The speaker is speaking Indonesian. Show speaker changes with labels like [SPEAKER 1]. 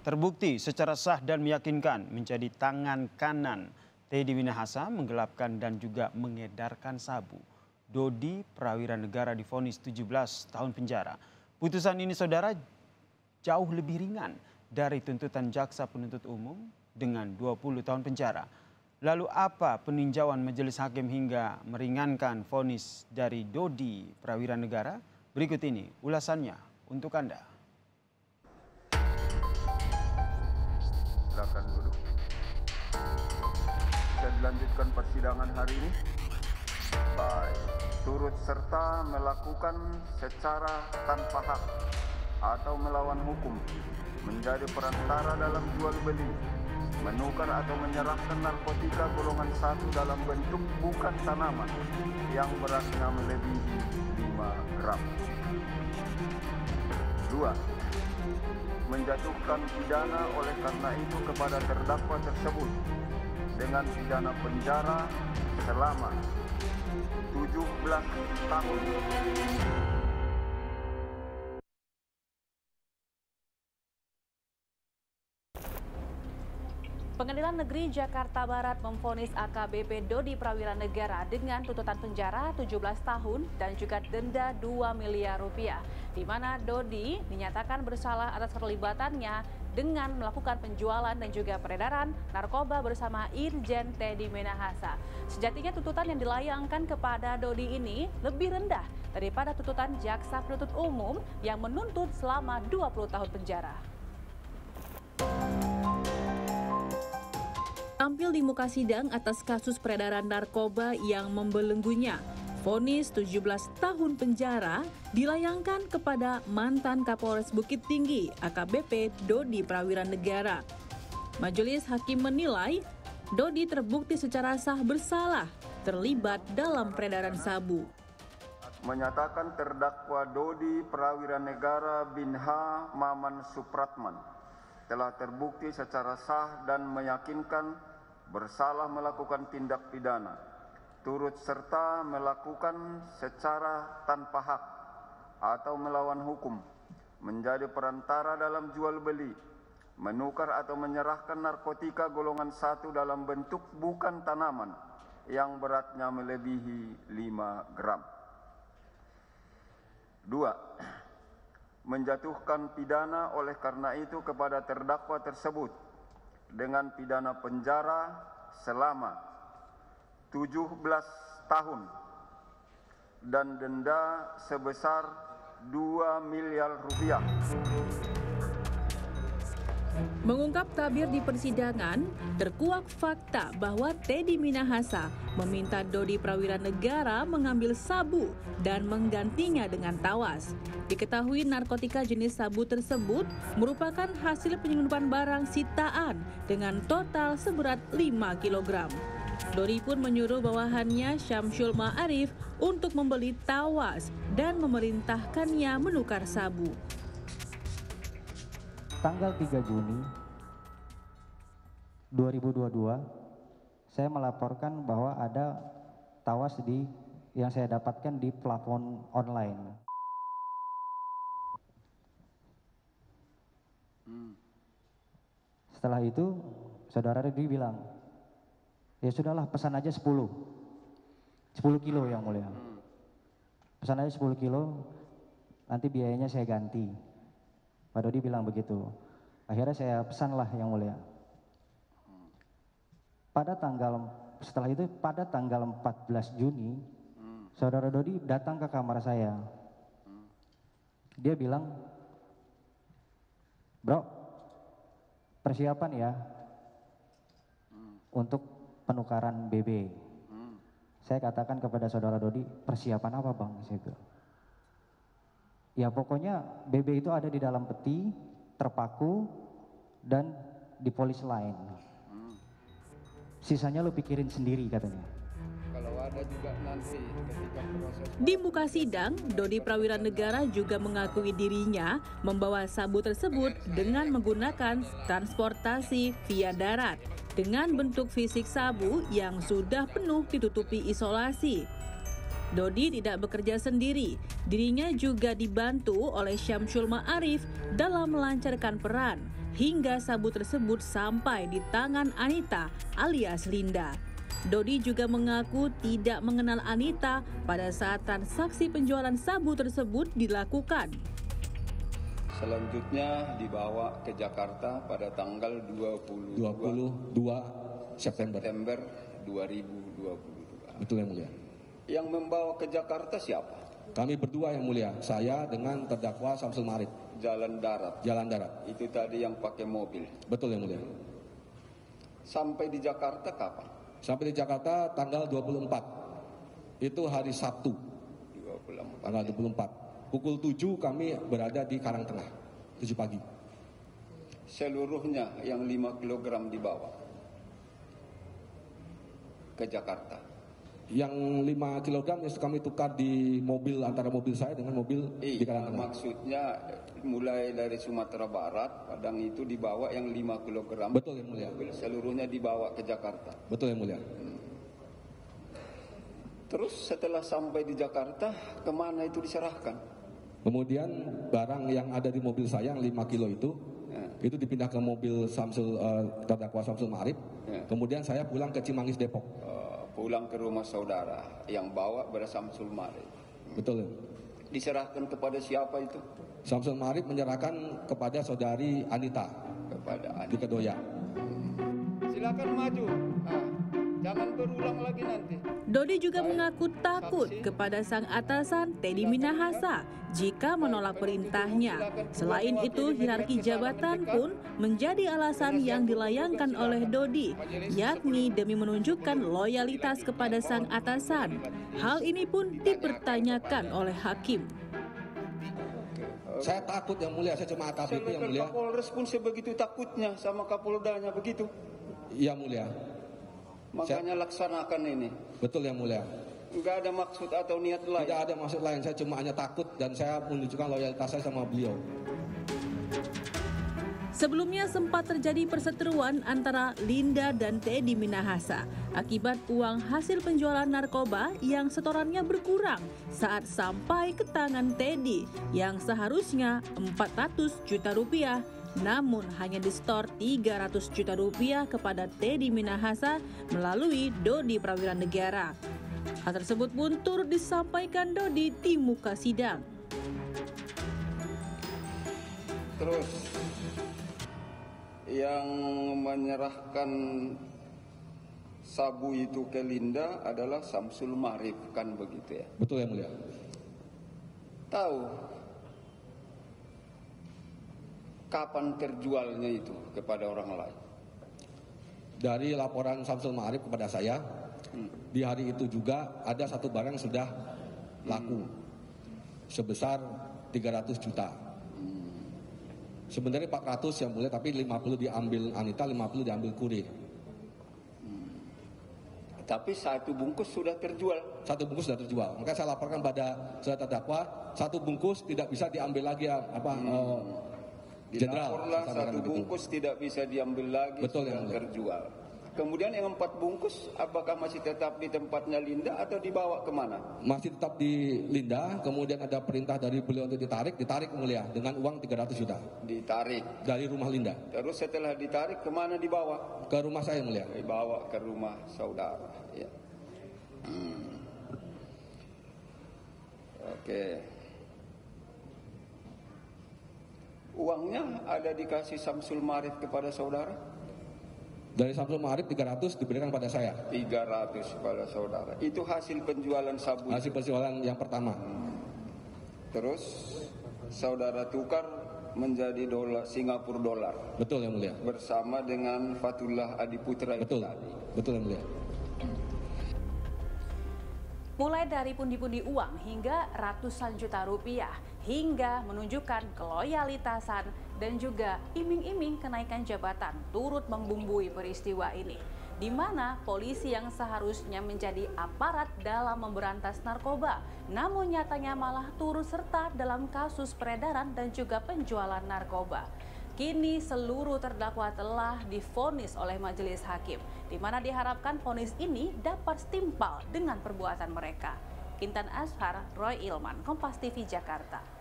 [SPEAKER 1] Terbukti secara sah dan meyakinkan menjadi tangan kanan Teddy Minahasa menggelapkan dan juga mengedarkan sabu. Dodi Prawira Negara divonis 17 tahun penjara. Putusan ini saudara jauh lebih ringan dari tuntutan jaksa penuntut umum dengan 20 tahun penjara. Lalu apa peninjauan majelis hakim hingga meringankan vonis dari Dodi Prawira Negara? Berikut ini ulasannya untuk Anda.
[SPEAKER 2] Silakan duduk. Bisa dilanjutkan persidangan hari ini. Baik. Turut serta melakukan secara tanpa hak atau melawan hukum, menjadi perantara dalam jual beli, menukar atau menyerahkan narkotika golongan 1 dalam bentuk bukan tanaman yang beratnya melebihi 5 gram. 2. Menjatuhkan pidana oleh karena itu kepada terdakwa tersebut dengan pidana penjara selama 17 tahun.
[SPEAKER 3] Pengadilan Negeri Jakarta Barat memvonis AKBP Dodi Prawira Negara dengan tuntutan penjara 17 tahun dan juga denda 2 miliar rupiah, di mana Dodi dinyatakan bersalah atas keterlibatannya dengan melakukan penjualan dan juga peredaran narkoba bersama Irjen Teddy Minahasa. Sejatinya tuntutan yang dilayangkan kepada Dodi ini lebih rendah daripada tuntutan jaksa penuntut umum yang menuntut selama 20 tahun penjara. Tampil di muka sidang atas kasus peredaran narkoba yang membelenggunya, vonis 17 tahun penjara dilayangkan kepada mantan Kapolres Bukit Tinggi AKBP Dodi Prawira Negara. Majelis hakim menilai Dodi terbukti secara sah bersalah terlibat dalam peredaran sabu.
[SPEAKER 2] Menyatakan terdakwa Dodi Prawira Negara bin H. Maman Supratman telah terbukti secara sah dan meyakinkan bersalah melakukan tindak pidana, turut serta melakukan secara tanpa hak atau melawan hukum, menjadi perantara dalam jual beli, menukar atau menyerahkan narkotika golongan 1 dalam bentuk bukan tanaman yang beratnya melebihi 5 gram. 2. Menjatuhkan pidana oleh karena itu kepada terdakwa tersebut dengan pidana penjara selama 17 tahun dan denda sebesar 2 miliar rupiah.
[SPEAKER 3] Mengungkap tabir di persidangan, terkuak fakta bahwa Teddy Minahasa meminta Dodi Prawira Negara mengambil sabu dan menggantinya dengan tawas. Diketahui narkotika jenis sabu tersebut merupakan hasil penyelundupan barang sitaan dengan total seberat 5 kg. Dodi pun menyuruh bawahannya Syamsul Ma'arif untuk membeli tawas dan memerintahkannya menukar sabu.
[SPEAKER 4] Tanggal 3 Juni 2022, saya melaporkan bahwa ada tawas yang saya dapatkan di plafon online. Setelah itu, saudara Dodi bilang, ya sudahlah pesan aja 10 kilo yang mulia. Pesan aja 10 kilo, nanti biayanya saya ganti. Pak Dodi bilang begitu. Akhirnya saya pesanlah yang mulia. Setelah itu pada tanggal 14 Juni, saudara Dodi datang ke kamar saya. Dia bilang, bro, persiapan ya untuk penukaran BB. Saya katakan kepada saudara Dodi, persiapan apa bang? Ya pokoknya BB itu ada di dalam peti, terpaku, dan dipolis lain. Sisanya lu pikirin sendiri katanya.
[SPEAKER 5] Kalau ada juga nanti ketika proses...
[SPEAKER 3] Di muka sidang, Dodi Prawira Negara juga mengakui dirinya membawa sabu tersebut dengan menggunakan transportasi via darat dengan bentuk fisik sabu yang sudah penuh ditutupi isolasi. Dodi tidak bekerja sendiri, dirinya juga dibantu oleh Syamsul Ma'arif dalam melancarkan peran hingga sabu tersebut sampai di tangan Anita alias Linda. Dodi juga mengaku tidak mengenal Anita pada saat transaksi penjualan sabu tersebut dilakukan.
[SPEAKER 5] Selanjutnya dibawa ke Jakarta pada tanggal 22
[SPEAKER 6] September
[SPEAKER 5] 2022.
[SPEAKER 6] Betul yang mulia.
[SPEAKER 5] Yang membawa ke Jakarta siapa?
[SPEAKER 6] Kami berdua yang mulia, saya dengan terdakwa Samsul Marif.
[SPEAKER 5] Jalan darat.
[SPEAKER 6] Jalan darat.
[SPEAKER 5] Itu tadi yang pakai mobil.
[SPEAKER 6] Betul yang mulia.
[SPEAKER 5] Sampai di Jakarta kapan?
[SPEAKER 6] Sampai di Jakarta tanggal 24. Itu hari Sabtu.
[SPEAKER 5] 24.
[SPEAKER 6] Tanggal 24. Pukul 7 kami berada di Karangtengah. 7 pagi.
[SPEAKER 5] Seluruhnya yang 5 kg dibawa ke Jakarta.
[SPEAKER 6] Yang 5 kg yang kami tukar di mobil, antara mobil saya dengan mobil di Karangtengah.
[SPEAKER 5] Maksudnya mulai dari Sumatera Barat, Padang itu dibawa yang 5 kg.
[SPEAKER 6] Betul yang mulia.
[SPEAKER 5] Seluruhnya dibawa ke Jakarta.
[SPEAKER 6] Betul yang mulia.
[SPEAKER 5] Terus setelah sampai di Jakarta, kemana itu diserahkan?
[SPEAKER 6] Kemudian barang yang ada di mobil saya yang 5 kilo itu dipindah ke mobil terdakwa Samsul Marif. Kemudian saya pulang ke Cimanggis, Depok.
[SPEAKER 5] Pulang ke rumah saudara yang bawa pada Samsul Marif.
[SPEAKER 6] Betul.
[SPEAKER 5] Diserahkan kepada siapa itu?
[SPEAKER 6] Samsul Marif menyerahkan kepada saudari Anita.
[SPEAKER 5] Kepada Anita.
[SPEAKER 6] Di Kedoya.
[SPEAKER 5] Silakan maju. Jangan berulang lagi nanti.
[SPEAKER 3] Dodi juga mengaku takut kepada sang atasan Teddy Minahasa jika menolak perintahnya. Selain itu, hierarki jabatan pun menjadi alasan yang dilayangkan oleh Dodi, yakni demi menunjukkan loyalitas kepada sang atasan. Hal ini pun dipertanyakan oleh hakim.
[SPEAKER 6] Saya takut yang mulia, saya cuma AKBP yang mulia.
[SPEAKER 5] Kapolres pun sebegitu takutnya sama Kapoldanya begitu.
[SPEAKER 6] Iya mulia.
[SPEAKER 5] Makanya laksanakan ini.
[SPEAKER 6] Betul yang mulia.
[SPEAKER 5] Enggak ada maksud atau niat lain.
[SPEAKER 6] Tidak ada maksud lain, saya cuma hanya takut dan saya menunjukkan loyalitas saya sama beliau.
[SPEAKER 3] Sebelumnya sempat terjadi perseteruan antara Linda dan Teddy Minahasa akibat uang hasil penjualan narkoba yang setorannya berkurang saat sampai ke tangan Teddy yang seharusnya 400 juta rupiah. Namun hanya disetor 300 juta rupiah kepada Teddy Minahasa melalui Dodi Prawiranegara. Hal tersebut pun turut disampaikan Dodi di muka sidang.
[SPEAKER 5] Terus yang menyerahkan sabu itu ke Linda adalah Samsul Marif, kan begitu ya?
[SPEAKER 6] Betul yang mulia.
[SPEAKER 5] Tahu kapan terjualnya itu kepada orang lain?
[SPEAKER 6] Dari laporan Samsul Marif kepada saya, di hari itu juga ada satu barang sudah laku sebesar 300 juta. Sebenarnya 400 yang mulia, tapi 50 diambil Anita, 50 diambil kurir.
[SPEAKER 5] Tapi satu bungkus sudah terjual.
[SPEAKER 6] Satu bungkus sudah terjual. Maka saya laporkan pada saudara terdakwa, satu bungkus tidak bisa diambil lagi Jenderal.
[SPEAKER 5] Satu bungkus tidak bisa diambil lagi.
[SPEAKER 6] Betul,
[SPEAKER 5] sudah
[SPEAKER 6] yang
[SPEAKER 5] terjual. Kemudian yang 4 bungkus, apakah masih tetap di tempatnya Linda atau dibawa kemana?
[SPEAKER 6] Masih tetap di Linda, kemudian ada perintah dari beliau untuk ditarik mulia dengan uang 300 juta.
[SPEAKER 5] Ditarik
[SPEAKER 6] dari rumah Linda. Terus
[SPEAKER 5] setelah ditarik kemana dibawa?
[SPEAKER 6] Ke rumah saya mulia.
[SPEAKER 5] Dibawa ke rumah saudara. Ya. Oke. Uangnya ada dikasih Samsul Marif kepada saudara?
[SPEAKER 6] Dari Samsul Marif 300 diberikan pada saya.
[SPEAKER 5] 300 pada saudara. Itu hasil penjualan sabu.
[SPEAKER 6] Hasil penjualan yang pertama.
[SPEAKER 5] Terus saudara tukar menjadi Singapura dolar.
[SPEAKER 6] Betul yang mulia.
[SPEAKER 5] Bersama dengan Fatullah Adiputra.
[SPEAKER 6] Betul. Betul yang mulia.
[SPEAKER 7] Mulai dari pundi-pundi uang hingga ratusan juta rupiah, hingga menunjukkan keloyalitasan dan juga iming-iming kenaikan jabatan turut membumbui peristiwa ini, di mana polisi yang seharusnya menjadi aparat dalam memberantas narkoba, namun nyatanya malah turut serta dalam kasus peredaran dan juga penjualan narkoba. Kini seluruh terdakwa telah divonis oleh majelis hakim, di mana diharapkan vonis ini dapat setimpal dengan perbuatan mereka. Intan Ashar, Roy Ilman, Kompas TV Jakarta.